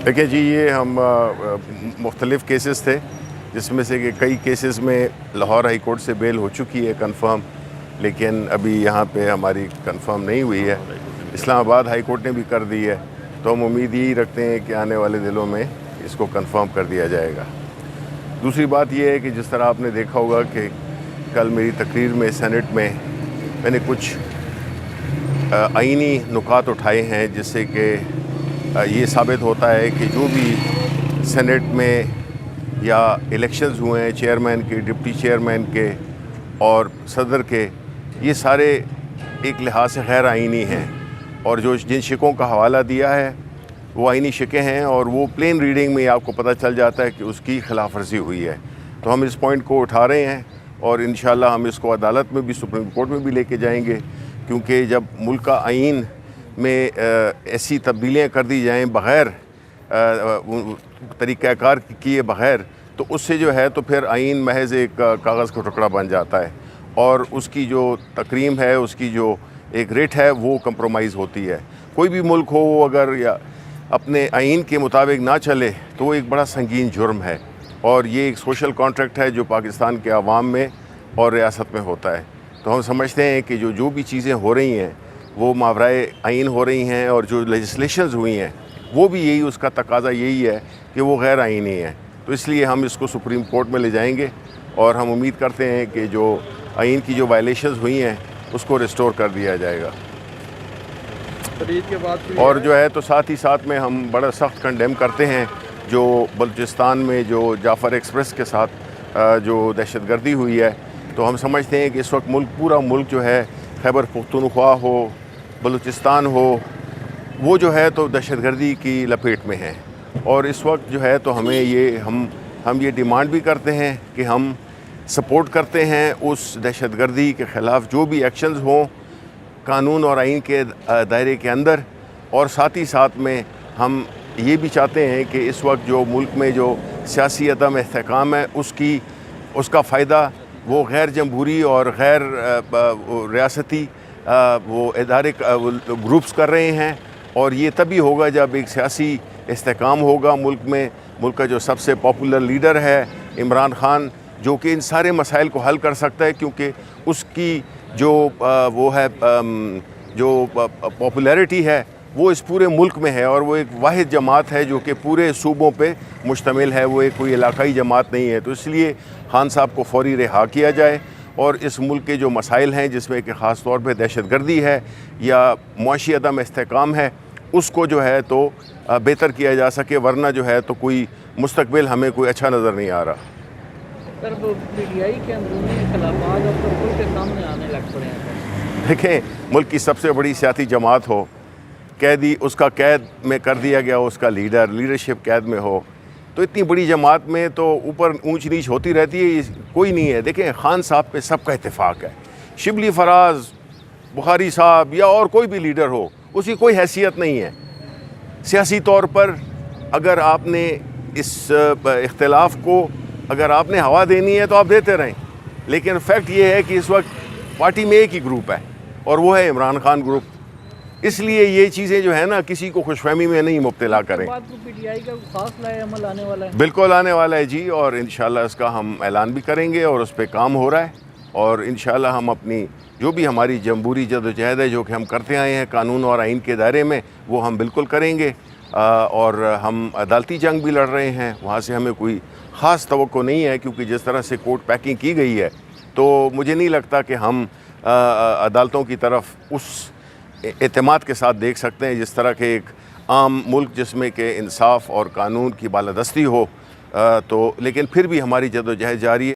دیکھیں جی، یہ ہم مختلف کیسز تھے، جس میں سے کہ کئی کیسز میں لاہور ہائی کورٹ سے بیل ہو چکی ہے کنفرم، لیکن ابھی یہاں پہ ہماری کنفرم نہیں ہوئی ہے۔ اسلام آباد ہائی کورٹ نے بھی کر دی ہے، تو ہم امید یہی رکھتے ہیں کہ آنے والے دنوں میں اس کو کنفرم کر دیا جائے گا۔ دوسری بات یہ ہے کہ جس طرح آپ نے دیکھا ہوگا کہ کل میری تقریر میں سینٹ میں نے کچھ آئینی نکات اٹھائے ہیں، جس سے کہ یہ ثابت ہوتا ہے کہ جو بھی سینٹ میں یا الیکشنز ہوئے ہیں چیئرمین کے، ڈپٹی چیئرمین کے اور صدر کے، یہ سارے ایک لحاظ سے غیر آئینی ہیں، اور جن شکوں کا حوالہ دیا ہے وہ آئینی شکیں ہیں، اور وہ پلین ریڈنگ میں آپ کو پتہ چل جاتا ہے کہ اس کی خلاف ورزی ہوئی ہے۔ تو ہم اس پوائنٹ کو اٹھا رہے ہیں، اور انشاءاللہ ہم اس کو عدالت میں بھی، سپریم کورٹ میں بھی لے کے جائیں گے، کیونکہ جب ملک کا آئین میں ایسی تبدیلیاں کر دی جائیں بغیر طریقہ کار کیے بغیر، تو اس سے جو ہے تو پھر آئین محض ایک کاغذ کا ٹکڑا بن جاتا ہے، اور اس کی جو تکریم ہے، اس کی جو ایک ریٹ ہے، وہ کمپرومائز ہوتی ہے۔ کوئی بھی ملک ہو وہ اگر یا اپنے آئین کے مطابق نہ چلے تو وہ ایک بڑا سنگین جرم ہے، اور یہ ایک سوشل کانٹریکٹ ہے جو پاکستان کے عوام میں اور ریاست میں ہوتا ہے۔ تو ہم سمجھتے ہیں کہ جو بھی چیزیں ہو رہی ہیں وہ ماورائے آئین ہو رہی ہیں، اور جو لیجسلیشنز ہوئی ہیں وہ بھی یہی، اس کا تقاضا یہی ہے کہ وہ غیر آئینی ہیں۔ تو اس لیے ہم اس کو سپریم کورٹ میں لے جائیں گے، اور ہم امید کرتے ہیں کہ جو آئین کی جو وائلیشنز ہوئی ہیں اس کو ریسٹور کر دیا جائے گا۔ اور جو ہے تو ساتھ ہی ساتھ میں ہم بڑا سخت کنڈیم کرتے ہیں جو بلوچستان میں جو جعفر ایکسپریس کے ساتھ جو دہشت گردی ہوئی ہے۔ تو ہم سمجھتے ہیں کہ اس وقت پورا ملک جو ہے، خیبر پختونخوا ہو، بلوچستان ہو، وہ جو ہے تو دہشت گردی کی لپیٹ میں ہیں، اور اس وقت جو ہے تو ہمیں ہم یہ ڈیمانڈ بھی کرتے ہیں کہ ہم سپورٹ کرتے ہیں اس دہشت گردی کے خلاف جو بھی ایکشنز ہوں قانون اور آئین کے دائرے کے اندر، اور ساتھ ہی ساتھ میں ہم یہ بھی چاہتے ہیں کہ اس وقت جو ملک میں جو سیاسی عدم استحکام ہے اس کا فائدہ وہ غیر جمہوری اور غیر ریاستی وہ ادارے گروپس کر رہے ہیں، اور یہ تبھی ہوگا جب ایک سیاسی استحکام ہوگا ملک میں۔ ملک کا جو سب سے پاپولر لیڈر ہے عمران خان، جو کہ ان سارے مسائل کو حل کر سکتا ہے، کیونکہ اس کی جو وہ ہے جو پاپولیرٹی ہے وہ اس پورے ملک میں ہے، اور وہ ایک واحد جماعت ہے جو کہ پورے صوبوں پہ مشتمل ہے، وہ ایک کوئی علاقائی جماعت نہیں ہے۔ تو اس لیے خان صاحب کو فوری رہا کیا جائے، اور اس ملک کے جو مسائل ہیں جس میں کہ خاص طور پہ دہشت گردی ہے یا معاشی عدم استحکام ہے، اس کو جو ہے تو بہتر کیا جا سکے، ورنہ جو ہے تو کوئی مستقبل ہمیں کوئی اچھا نظر نہیں آ رہا۔ سر، پی ٹی آئی کے اندرونی اختلافات اب تو کھل کے سامنے آنے لگ پڑے ہیں۔ دیکھیں، ملک کی سب سے بڑی سیاسی جماعت ہو، قیدی اس کا قید میں کر دیا گیا، اس کا لیڈرشپ قید میں ہو، تو اتنی بڑی جماعت میں تو اوپر اونچ نیچ ہوتی رہتی ہے، کوئی نہیں ہے۔ دیکھیں، خان صاحب پہ سب کا اتفاق ہے، شبلی فراز، بخاری صاحب یا اور کوئی بھی لیڈر ہو، اس کی کوئی حیثیت نہیں ہے سیاسی طور پر۔ اگر آپ نے اس اختلاف کو اگر آپ نے ہوا دینی ہے تو آپ دیتے رہیں، لیکن فیکٹ یہ ہے کہ اس وقت پارٹی میں ایک ہی گروپ ہے، اور وہ ہے عمران خان گروپ۔ اس لیے یہ چیزیں جو ہے نا، کسی کو خوش فہمی میں نہیں مبتلا کریں۔ پی ٹی آئی کا خاص لائے عمل آنے والا ہے؟ بالکل آنے والا ہے جی، اور انشاءاللہ اس کا ہم اعلان بھی کریں گے، اور اس پہ کام ہو رہا ہے، اور انشاءاللہ ہم اپنی جو بھی ہماری جمہوری جدوجہد ہے جو کہ ہم کرتے آئے ہیں قانون اور آئین کے دائرے میں، وہ ہم بالکل کریں گے، اور ہم عدالتی جنگ بھی لڑ رہے ہیں، وہاں سے ہمیں کوئی خاص توقع نہیں ہے، کیونکہ جس طرح سے کورٹ پیکنگ کی گئی ہے تو مجھے نہیں لگتا کہ ہم عدالتوں کی طرف اس اعتماد کے ساتھ دیکھ سکتے ہیں جس طرح کہ ایک عام ملک جس میں کہ انصاف اور قانون کی بالادستی ہو۔ تو لیکن پھر بھی ہماری جدوجہد جاری ہے۔